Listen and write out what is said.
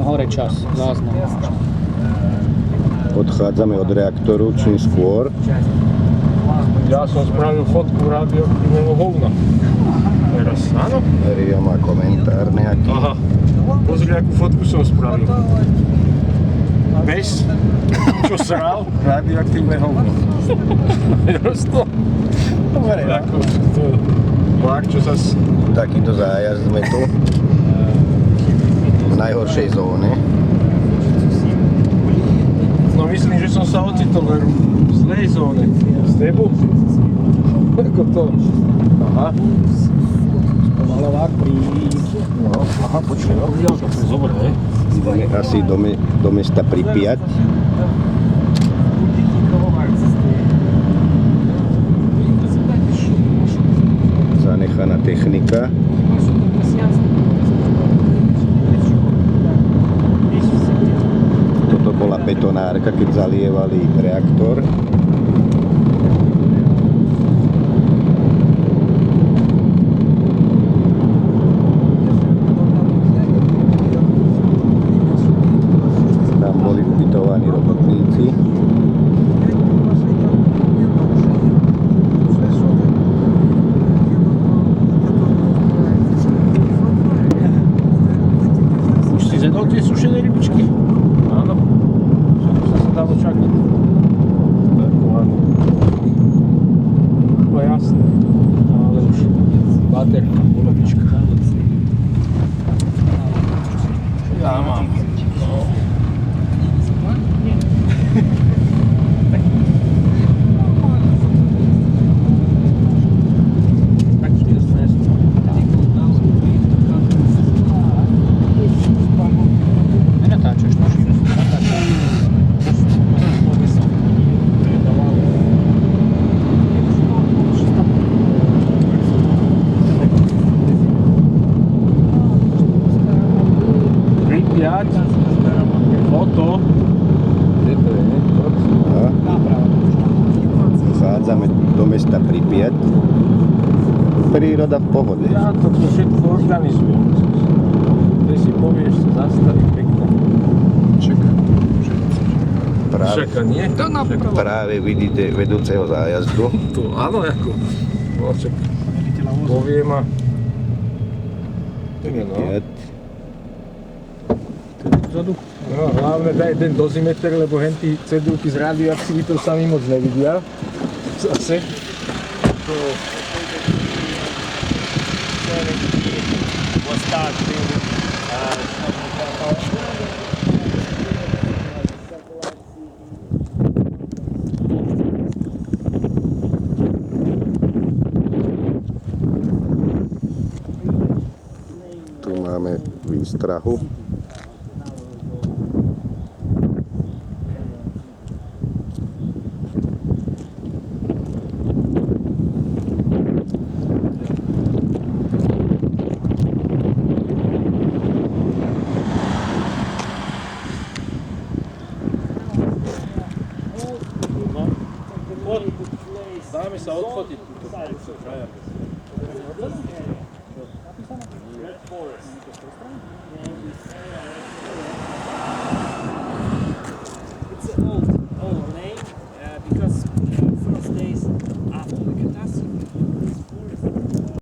hore čas, záznam. Odchádzame od reaktoru čím skôr. Ja som spravil fotku radioaktívneho hovna. Teraz, áno? Ria má komentár nejaký. Aha, pozri, akú fotku som spravil. Pes, čo sral, radioaktívne hovno. Vidíš to? Dobre, Ako, to vlak, čo sa... Takýto zájazd sme tu. V najhoršej zóne. No myslím, že som sa ocitol v zlej zóne. Z tebu? Ako to? Aha. Pomalovák pri... No, aha, počkaj, no. To je dobre, ne? Ideme asi do mesta Pripyat. Zanechaná technika. Toto bola betonárka, keď zalievali reaktor. Tam boli ubytovaní robotníci. Už si zjedol tie sušené rybičky? Áno. Všetko sa dalo čakať. Tak, áno. No jasné. Ale už baterka, polovička. Ja mám. No. Nenatáčaš mašinu. Pripyat. Foto. Kde to je? Vchádzame do mesta Pripyat. Príroda v pohode. Ja to všetko organizujem. Ty si povieš, sa zastaví pekne. Čakaj. Čakaj, nie? To na Práve vidíte vedúceho zájazdu. to, áno, ako. No, čak. Poviem a... Pripyat. Vzadu. No, hlavne daj ten dozimeter, lebo henty cedulky z radioaktivitou sa mi moc nevidia. Zase. To... Tu máme výstrahu.